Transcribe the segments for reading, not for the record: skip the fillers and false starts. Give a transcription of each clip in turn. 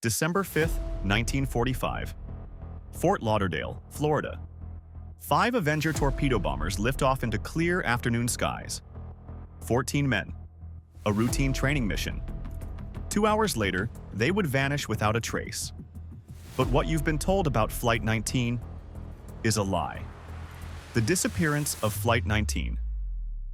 December 5, 1945. Fort Lauderdale, Florida. 5 Avenger torpedo bombers lift off into clear afternoon skies. 14 men. A routine training mission. 2 hours later, they would vanish without a trace. But what you've been told about Flight 19 is a lie. The disappearance of Flight 19.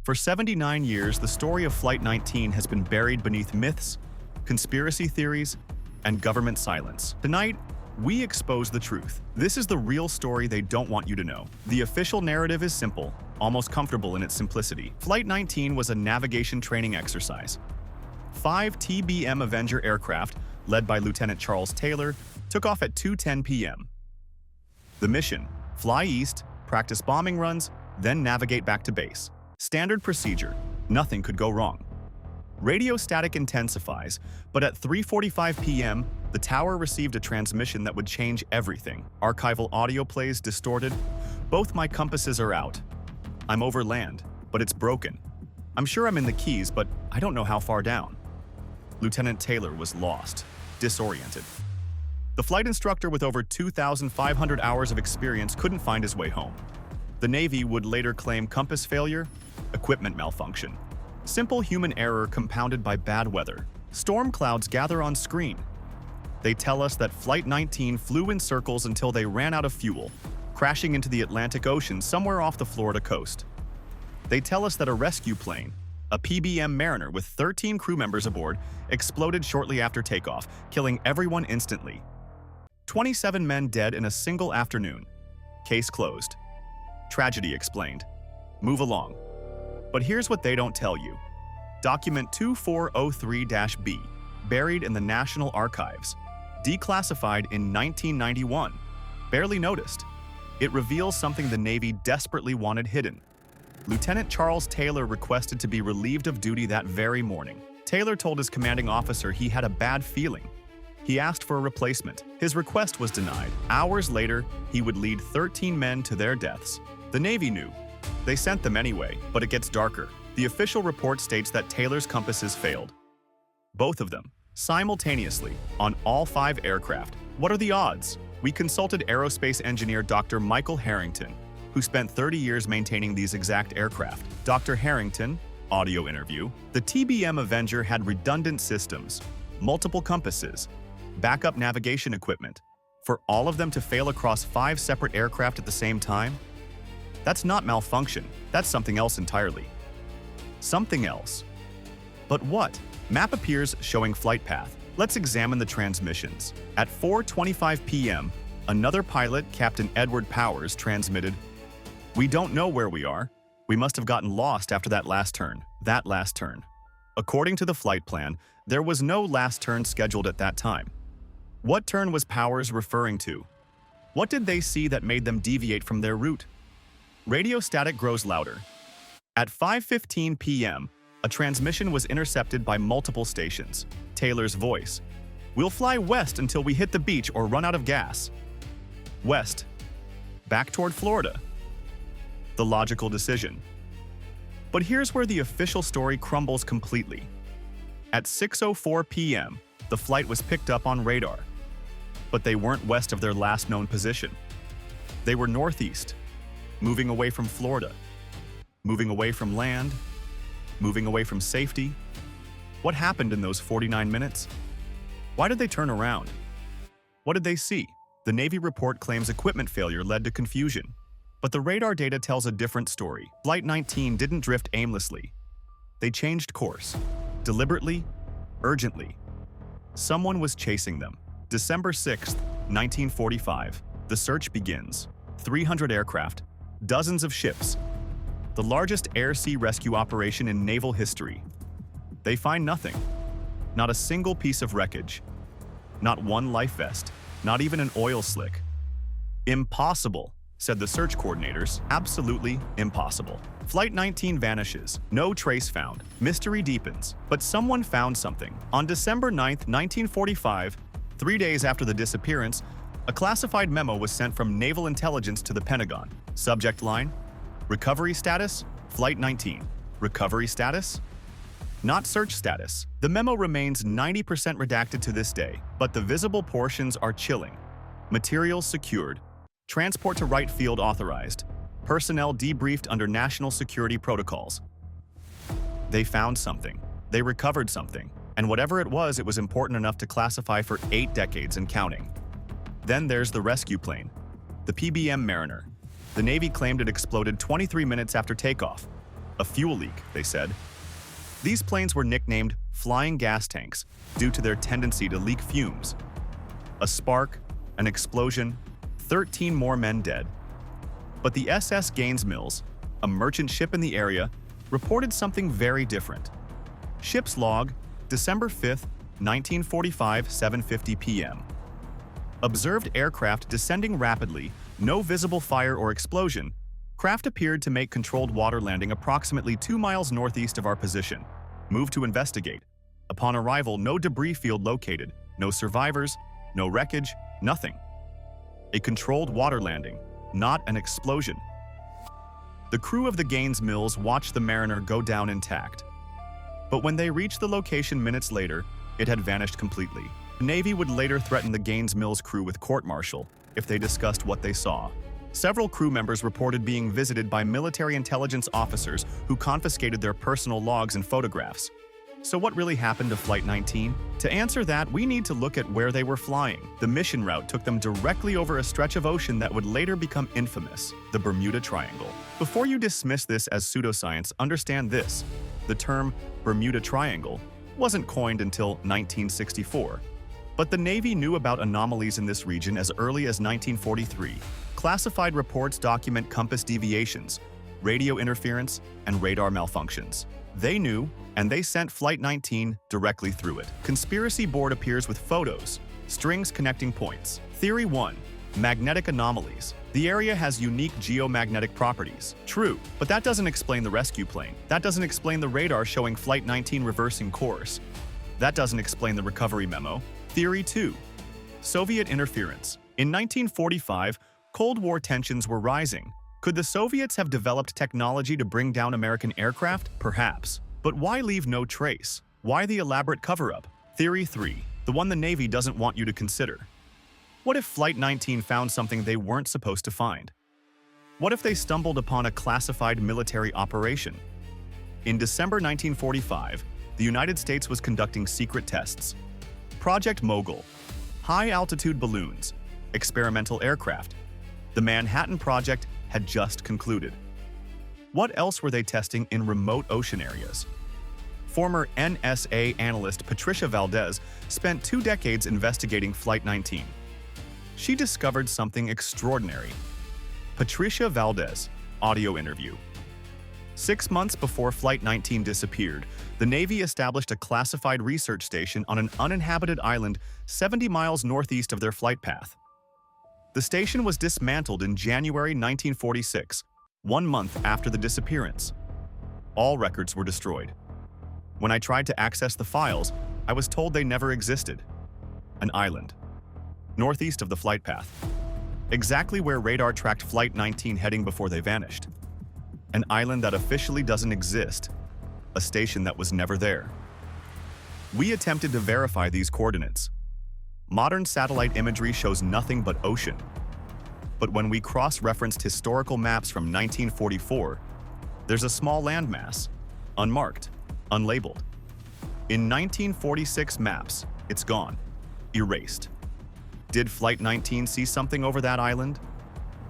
For 79 years, the story of Flight 19 has been buried beneath myths, conspiracy theories, and government silence. Tonight, we expose the truth. This is the real story they don't want you to know. The official narrative is simple, almost comfortable in its simplicity. Flight 19 was a navigation training exercise. 5 TBM Avenger aircraft, led by Lieutenant Charles Taylor, took off at 2:10 p.m. The mission: fly east, practice bombing runs, then navigate back to base. Standard procedure. Nothing could go wrong. Radio static intensifies, but at 3:45 p.m., the tower received a transmission that would change everything. Archival audio plays distorted. Both my compasses are out. I'm over land, but it's broken. I'm sure I'm in the Keys, but I don't know how far down. Lieutenant Taylor was lost, disoriented. The flight instructor with over 2,500 hours of experience couldn't find his way home. The Navy would later claim compass failure, equipment malfunction. Simple human error compounded by bad weather. Storm clouds gather on screen. They tell us that Flight 19 flew in circles until they ran out of fuel, crashing into the Atlantic Ocean somewhere off the Florida coast. They tell us that a rescue plane, a PBM Mariner with 13 crew members aboard, exploded shortly after takeoff, killing everyone instantly. 27 men dead in a single afternoon. Case closed. Tragedy explained. Move along. But here's what they don't tell you. Document 2403-B, buried in the National Archives. Declassified in 1991. Barely noticed. It reveals something the Navy desperately wanted hidden. Lieutenant Charles Taylor requested to be relieved of duty that very morning. Taylor told his commanding officer he had a bad feeling. He asked for a replacement. His request was denied. Hours later, he would lead 13 men to their deaths. The Navy knew. They sent them anyway, but it gets darker. The official report states that Taylor's compasses failed. Both of them, simultaneously, on all 5 aircraft. What are the odds? We consulted aerospace engineer Dr. Michael Harrington, who spent 30 years maintaining these exact aircraft. Dr. Harrington, audio interview, the TBM Avenger had redundant systems, multiple compasses, backup navigation equipment. For all of them to fail across 5 separate aircraft at the same time? That's not malfunction, that's something else entirely. Something else. But what? Map appears showing flight path. Let's examine the transmissions. At 4:25 p.m., another pilot, Captain Edward Powers, transmitted, "We don't know where we are. We must have gotten lost after that last turn." That last turn. According to the flight plan, there was no last turn scheduled at that time. What turn was Powers referring to? What did they see that made them deviate from their route? Radio static grows louder. At 5:15 p.m., a transmission was intercepted by multiple stations. Taylor's voice: "We'll fly west until we hit the beach or run out of gas." West. Back toward Florida. The logical decision. But here's where the official story crumbles completely. At 6:04 p.m., the flight was picked up on radar. But they weren't west of their last known position. They were northeast, moving away from Florida, moving away from land, moving away from safety. What happened in those 49 minutes? Why did they turn around? What did they see? The Navy report claims equipment failure led to confusion. But the radar data tells a different story. Flight 19 didn't drift aimlessly. They changed course. Deliberately, urgently. Someone was chasing them. December 6, 1945. The search begins. 300 aircraft, dozens of ships. The largest air-sea rescue operation in naval history. They find nothing. Not a single piece of wreckage. Not one life vest. Not even an oil slick. Impossible, said the search coordinators. Absolutely impossible. Flight 19 vanishes. No trace found. Mystery deepens. But someone found something. On December 9, 1945, 3 days after the disappearance, a classified memo was sent from Naval Intelligence to the Pentagon. Subject line: Recovery status, Flight 19. Recovery status? Not search status. The memo remains 90% redacted to this day, but the visible portions are chilling. Materials secured. Transport to right field authorized. Personnel debriefed under national security protocols. They found something. They recovered something. And whatever it was important enough to classify for 8 decades and counting. Then there's the rescue plane, the PBM Mariner. The Navy claimed it exploded 23 minutes after takeoff. A fuel leak, they said. These planes were nicknamed flying gas tanks due to their tendency to leak fumes. A spark, an explosion, 13 more men dead. But the SS Gaines Mills, a merchant ship in the area, reported something very different. Ship's log, December 5, 1945, 7:50 p.m. Observed aircraft descending rapidly, no visible fire or explosion. Craft appeared to make controlled water landing approximately 2 miles northeast of our position. Moved to investigate. Upon arrival, no debris field located, no survivors, no wreckage, nothing. A controlled water landing, not an explosion. The crew of the Gaines Mills watched the Mariner go down intact. But when they reached the location minutes later, it had vanished completely. The Navy would later threaten the Gaines Mills crew with court-martial if they discussed what they saw. Several crew members reported being visited by military intelligence officers who confiscated their personal logs and photographs. So what really happened to Flight 19? To answer that, we need to look at where they were flying. The mission route took them directly over a stretch of ocean that would later become infamous, the Bermuda Triangle. Before you dismiss this as pseudoscience, understand this. The term Bermuda Triangle wasn't coined until 1964. But the Navy knew about anomalies in this region as early as 1943. Classified reports document compass deviations, radio interference, and radar malfunctions. They knew, and they sent Flight 19 directly through it. Conspiracy board appears with photos, strings connecting points. Theory 1. Magnetic anomalies. The area has unique geomagnetic properties. True, but that doesn't explain the rescue plane. That doesn't explain the radar showing Flight 19 reversing course. That doesn't explain the recovery memo. Theory 2. Soviet interference. In 1945, Cold War tensions were rising. Could the Soviets have developed technology to bring down American aircraft? Perhaps. But why leave no trace? Why the elaborate cover-up? Theory 3. The one the Navy doesn't want you to consider. What if Flight 19 found something they weren't supposed to find? What if they stumbled upon a classified military operation? In December 1945, the United States was conducting secret tests. Project Mogul, high-altitude balloons, experimental aircraft. The Manhattan Project had just concluded. What else were they testing in remote ocean areas? Former NSA analyst Patricia Valdez spent 2 decades investigating Flight 19. She discovered something extraordinary. Patricia Valdez, audio interview. 6 months before Flight 19 disappeared, the Navy established a classified research station on an uninhabited island 70 miles northeast of their flight path. The station was dismantled in January 1946, 1 month after the disappearance. All records were destroyed. When I tried to access the files, I was told they never existed. An island, northeast of the flight path, exactly where radar tracked Flight 19 heading before they vanished. An island that officially doesn't exist, a station that was never there. We attempted to verify these coordinates. Modern satellite imagery shows nothing but ocean. But when we cross-referenced historical maps from 1944, there's a small landmass, unmarked, unlabeled. In 1946 maps, it's gone, erased. Did Flight 19 see something over that island?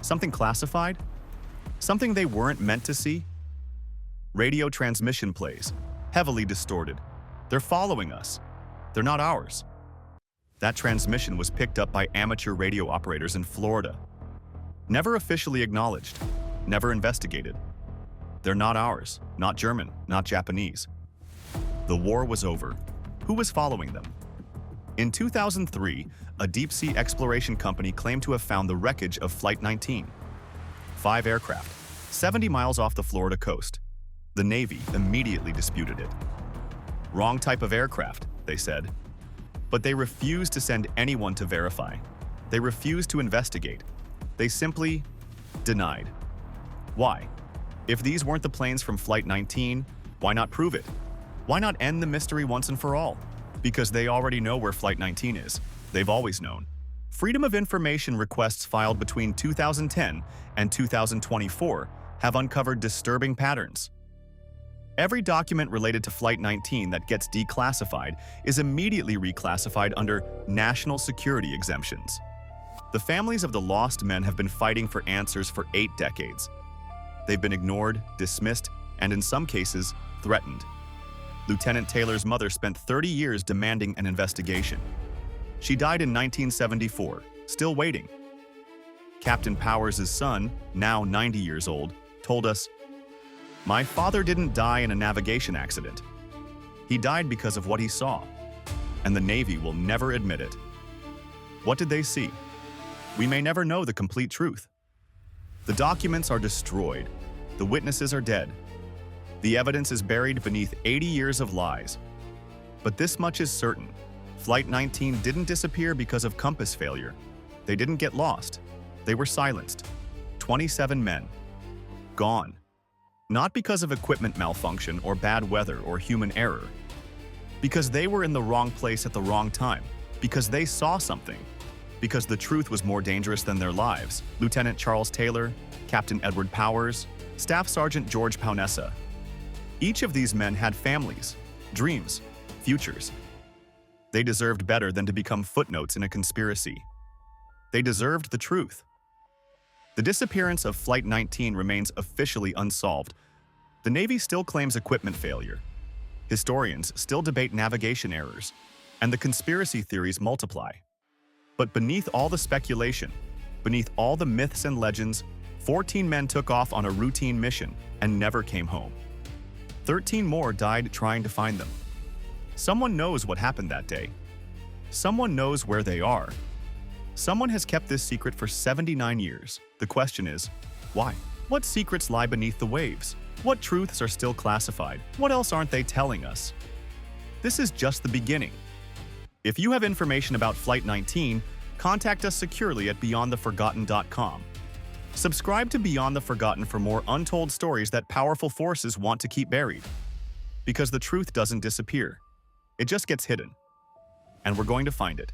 Something classified? Something they weren't meant to see? Radio transmission plays, heavily distorted. They're following us. They're not ours. That transmission was picked up by amateur radio operators in Florida. Never officially acknowledged, never investigated. They're not ours, not German, not Japanese. The war was over. Who was following them? In 2003, a deep-sea exploration company claimed to have found the wreckage of Flight 19. 5 aircraft, 70 miles off the Florida coast. The Navy immediately disputed it. Wrong type of aircraft, they said. But they refused to send anyone to verify. They refused to investigate. They simply denied. Why? If these weren't the planes from Flight 19, why not prove it? Why not end the mystery once and for all? Because they already know where Flight 19 is. They've always known. Freedom of Information requests filed between 2010 and 2024 have uncovered disturbing patterns. Every document related to Flight 19 that gets declassified is immediately reclassified under national security exemptions. The families of the lost men have been fighting for answers for 8 decades. They've been ignored, dismissed, and in some cases, threatened. Lieutenant Taylor's mother spent 30 years demanding an investigation. She died in 1974, still waiting. Captain Powers' son, now 90 years old, told us, "My father didn't die in a navigation accident. He died because of what he saw, and the Navy will never admit it." What did they see? We may never know the complete truth. The documents are destroyed. The witnesses are dead. The evidence is buried beneath 80 years of lies. But this much is certain. Flight 19 didn't disappear because of compass failure. They didn't get lost. They were silenced. 27 men. Gone. Not because of equipment malfunction or bad weather or human error. Because they were in the wrong place at the wrong time. Because they saw something. Because the truth was more dangerous than their lives. Lieutenant Charles Taylor, Captain Edward Powers, Staff Sergeant George Paunessa. Each of these men had families, dreams, futures. They deserved better than to become footnotes in a conspiracy. They deserved the truth. The disappearance of Flight 19 remains officially unsolved. The Navy still claims equipment failure. Historians still debate navigation errors, and the conspiracy theories multiply. But beneath all the speculation, beneath all the myths and legends, 14 men took off on a routine mission and never came home. 13 more died trying to find them. Someone knows what happened that day. Someone knows where they are. Someone has kept this secret for 79 years. The question is, why? What secrets lie beneath the waves? What truths are still classified? What else aren't they telling us? This is just the beginning. If you have information about Flight 19, contact us securely at beyondtheforgotten.com. Subscribe to Beyond the Forgotten for more untold stories that powerful forces want to keep buried. Because the truth doesn't disappear. It just gets hidden. And we're going to find it.